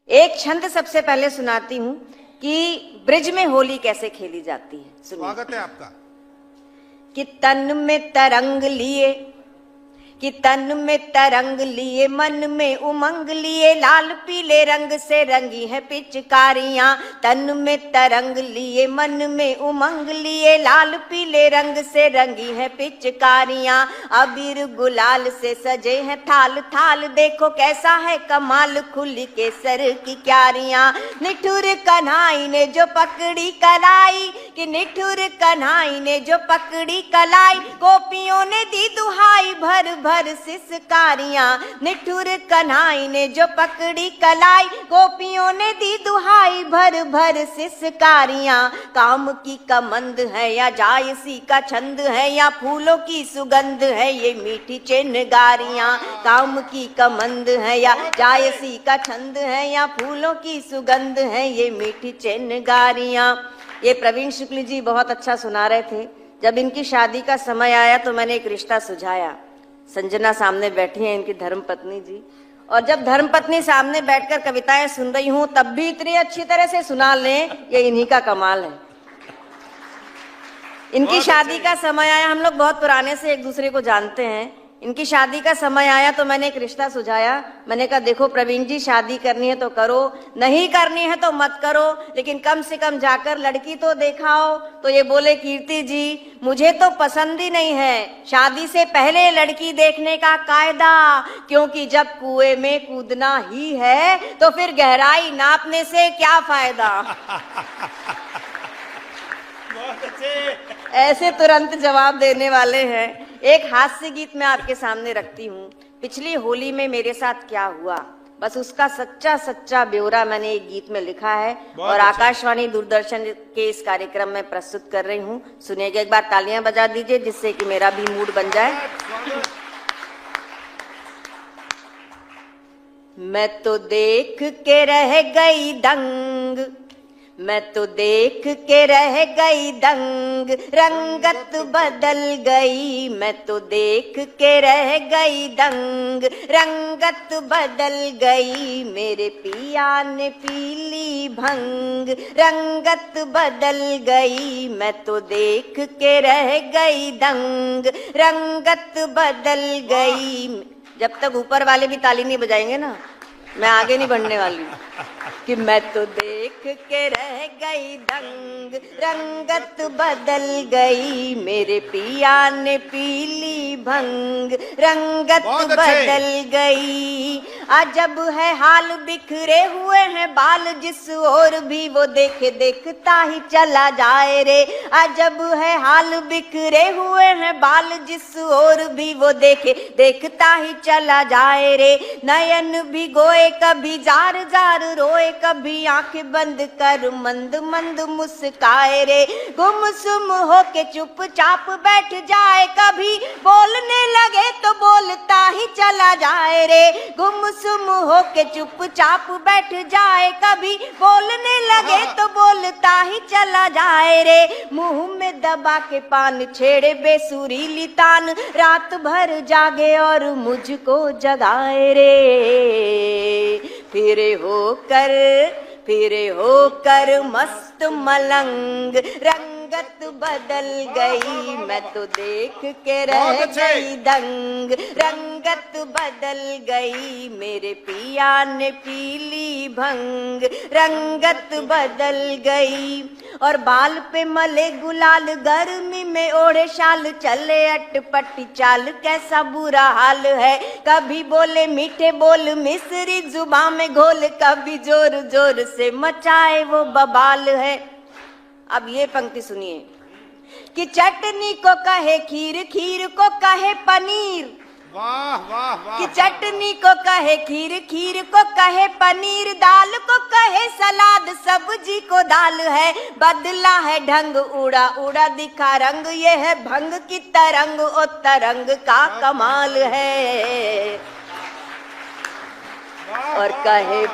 एक छंद सबसे पहले सुनाती हूं कि ब्रिज में होली कैसे खेली जाती है। सुनिए। स्वागत है आपका। कि तन में तरंग लिए, कि तन में तरंग लिए, मन में उमंग लिए, लाल पीले रंग से रंगी है पिचकारियां। तन में तरंग लिए, मन में उमंग लिए, लाल पीले रंग से रंगी है पिचकारियां। अबीर गुलाल से सजे हैं थाल थाल, देखो कैसा है कमाल, खुली केसर की क्यारियां। निठुर कन्हाई ने जो पकड़ी कलाई, कि निठुर कन्हाई ने जो पकड़ी कलाई, गोपियों ने दी दुहाई भर भर सिसकारियां। निठुर कन्हाई ने जो पकड़ी कलाई, गोपियों ने दी दुहाई भर भर सिसकारियां। काम की कमंद है या जायसी का छंद है, या फूलों की सुगंध है ये मीठी चिनगारियां। काम की कमंद है या जायसी का छंद है, या फूलों की सुगंध है ये मीठी चिनगारियां। ये प्रवीण शुक्ल जी बहुत अच्छा सुना रहे थे। जब इनकी शादी का समय आया तो मैंने एक रिश्ता सुझाया। संजना सामने बैठी हैं, इनकी धर्मपत्नी जी, और जब धर्मपत्नी सामने बैठकर कविताएं सुन रही हूं तब भी इतनी अच्छी तरह से सुना लें, ये इन्हीं का कमाल है। इनकी शादी का समय आया, हम लोग बहुत पुराने से एक दूसरे को जानते हैं। इनकी शादी का समय आया तो मैंने एक रिश्ता सुझाया। मैंने कहा देखो प्रवीण जी, शादी करनी है तो करो, नहीं करनी है तो मत करो, लेकिन कम से कम जाकर लड़की तो देखाओ। तो ये बोले कीर्ति जी मुझे तो पसंद ही नहीं है शादी से पहले लड़की देखने का कायदा, क्योंकि जब कुएं में कूदना ही है तो फिर गहराई नापने से क्या फायदा। बहुत अच्छे। ऐसे तुरंत जवाब देने वाले हैं। एक हास्य गीत मैं आपके सामने रखती हूँ। पिछली होली में मेरे साथ क्या हुआ, बस उसका सच्चा सच्चा ब्यौरा मैंने एक गीत में लिखा है और आकाशवाणी दूरदर्शन के इस कार्यक्रम में प्रस्तुत कर रही हूँ। सुनिएगा, एक बार तालियां बजा दीजिए जिससे कि मेरा भी मूड बन जाए। मैं तो देख के रह गई दंग, मैं तो देख के रह गई दंग, रंगत बदल गई। मैं तो देख के रह गई दंग, रंगत बदल गई। मेरे पिया ने पीली भंग, रंगत बदल गई। मैं तो देख के रह गई दंग, रंगत बदल गई। जब तक ऊपर वाले भी ताली नहीं बजाएंगे ना, मैं आगे नहीं बढ़ने वाली। कि मैं तो देख के रह गई दंग, रंगत बदल गई। मेरे पिया ने पीली भंग, रंगत बदल गई। अजब है हाल, बिखरे हुए हैं बाल, जिस ओर भी वो देखे देखता ही चला जाए रे। अजब है हाल, बिखरे हुए हैं बाल, जिस ओर भी वो देखे देखता ही चला जाए रे। नयन भी गोए कभी जार जार रोए, कभी आंखें बंद कर मंद मंद मुस्काए रे। गुमसुम होके चुपचाप बैठ जाए, कभी बोलने लगे तो बोलता ही चला जाए रे। गुमसुम होके चुपचाप बैठ जाए, कभी बोलने लगे तो बोलता ही चला जाए रे। मुंह में दबा के पान छेड़े बेसुरीली तान, रात भर जागे और मुझको जगाए रे। फिरे होकर मस्त मलंग, रंगत बदल गई। मैं तो देख के रह गई दंग, रंगत बदल गई। मेरे पिया ने पीली भंग, रंगत बदल गई। और बाल पे मले गुलाल, गर्मी में ओढ़े शाल, चले अटपटी चाल, कैसा बुरा हाल है। कभी बोले मीठे बोल, मिश्री जुबान में घोल, कभी जोर जोर से मचाए वो बवाल है। अब ये पंक्ति सुनिए। कि चटनी को कहे खीर, खीर को कहे पनीर। वाह वाह वाह। कि चटनी को कहे खीर, खीर को कहे पनीर, दाल को कहे सलाद, सब्जी को दाल है। बदला है ढंग, उड़ा उड़ा दिखा रंग, ये है भंग की तरंग, ओ तरंग का कमाल है। और कहे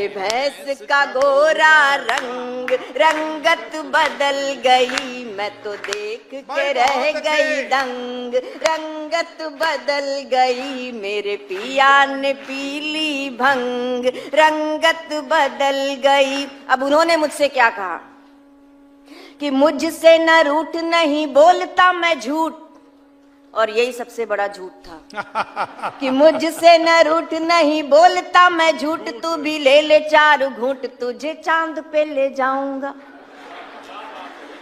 भैंस का गोरा रंग, रंगत बदल गई, मैं तो देख के रह गई दंग, रंगत बदल गई, मेरे पिया ने पीली भंग, रंगत बदल गई। अब उन्होंने मुझसे क्या कहा कि मुझसे न रूठ, नहीं बोलता मैं झूठ, और यही सबसे बड़ा झूठ था कि मुझसे न रूठ, नहीं बोलता मैं झूठ, तू भी ले ले 4 घूंट, तुझे चांद पे ले जाऊंगा।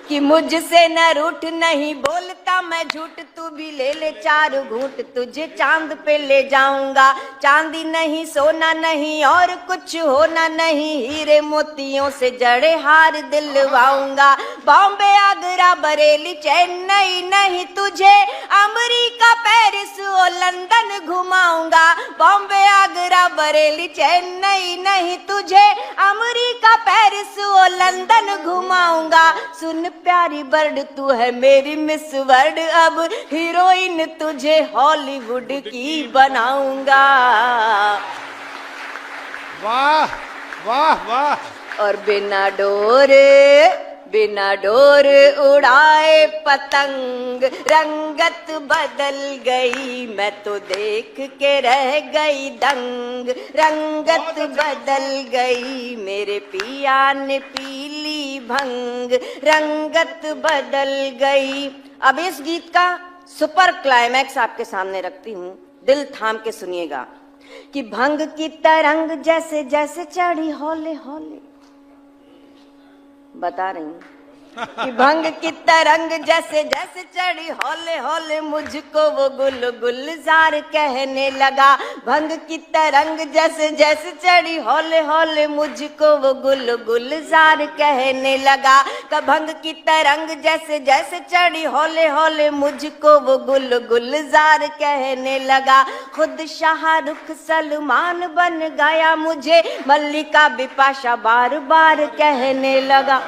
कि मुझसे न रूठ, नहीं बोलता मैं झूठ, तू भी ले ले 4 घूंट, तुझे चांद पे ले जाऊंगा। चांदी नहीं, सोना नहीं, और कुछ होना नहीं, हीरे मोतियों से जड़े हार दिलवाऊंगा। बॉम्बे, आगरा, बरेली, चेन्नई नहीं, तुझे अमेरिका, पेरिस और लंदन घुमाऊंगा। बॉम्बे, आगरा, बरेली, चेन्नई नहीं, तुझे अमेरिका, पेरिस और लंदन घुमाऊंगा। सुन प्यारी बर्ड, तू है मेरी मिस वर्ल्ड, अब हीरोइन तुझे हॉलीवुड की बनाऊंगा। वाह वाह वाह। और बिना डोर उड़ाए पतंग, रंगत बदल गई, मैं तो देख के रह गई दंग, रंगत बदल गई, मेरे पिया ने पीली भंग, रंगत बदल गई। अब इस गीत का सुपर क्लाइमैक्स आपके सामने रखती हूँ, दिल थाम के सुनिएगा कि भंग की तरंग जैसे जैसे चढ़ी हौले हौले, बता रही हूँ कि भंग की तरंग जैसे जैसे चढ़ी हौले हौले, मुझको वो गुल गुलजार कहने लगा। भंग की तरंग जैसे जैसे चढ़ी हौले हौले, मुझको वो गुल गुलजार कहने लगा। भंग की तरंग जैसे जैसे चढ़ी हौले हौले, मुझको वो गुल गुलजार कहने लगा। खुद शाहरुख सलमान बन गया, मुझे मल्लिका बिपाशा बार बार कहने लगा।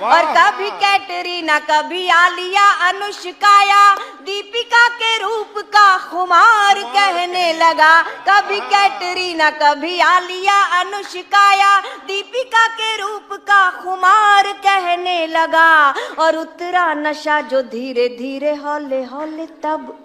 और कभी कैटरीना, कभी आलिया, अनुष्काया, दीपिका के रूप का खुमार कहने लगा। कभी कैटरीना, कभी आलिया, अनुष्काया, दीपिका के रूप का खुमार कहने लगा। और उतरा नशा जो धीरे धीरे हौले हौले, तब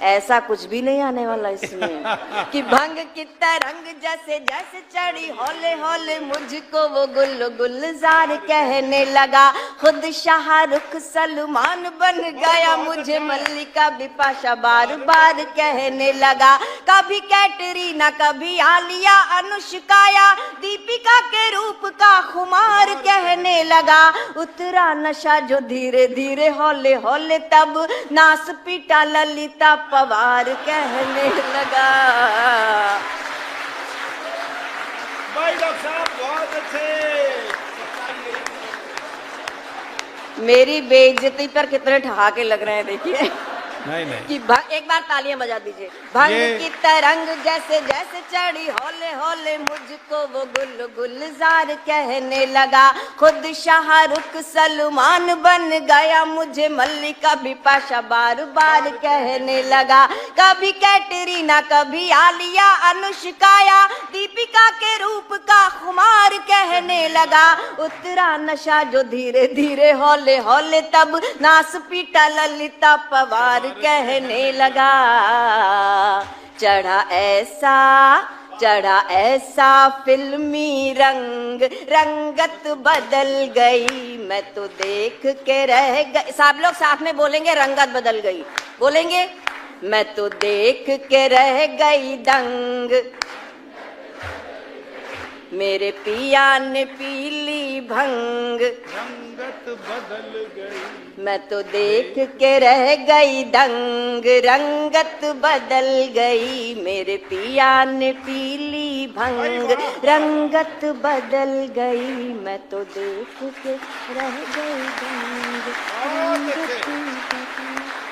ऐसा कुछ भी नहीं आने वाला इसमें कि भंग की तरंग जैसे जैसे चढ़ी हौले हौले, मुझको वो गुल गुलजार कहने लगा। खुद शाहरुख सलमान बन गया, मुझे मल्लिका बिपाशा बार बार कहने लगा। कभी कैटरीना, कभी आलिया, अनुष्काया, दीपिका के रूप का खुमार कहने लगा। उतरा नशा जो धीरे धीरे हौले हौले, तब नास पीटा ललिता पवार कहने लगा। भाई डॉक्टर साहब बहुत अच्छे। मेरी बेइज्जती पर कितने ठहाके लग रहे हैं, देखिए। नहीं कि एक बार तालियां बजा दीजिए। भंग की तरंग जैसे जैसे चढ़ी हौले हौले, मुझको वो गुल गुलजार कहने लगा। खुद शाहरुख सलमान बन गया, मुझे मल्लिका बिपाशा बार बार कहने लगा। कभी कैटरीना, कभी आलिया, अनुष्काया, दीपिका के रूप का खुमार कहने लगा। उतरा नशा जो धीरे धीरे हौले हौले, तब नास पीटा ललिता पवार कहने लगा। चढ़ा ऐसा फिल्मी रंग, रंगत बदल गई, मैं तो देख के रह गई। सब लोग साथ में बोलेंगे, रंगत बदल गई, बोलेंगे। मैं तो देख के रह गई दंग, मेरे पिया ने पीली भंग, रंगत बदल गई। मैं तो देख के रह गई दंग, रंगत बदल गई, मेरे पिया ने पीली भंग, रंगत बदल गई, मैं तो देख के रह गई दंग, रंगत बदल गई।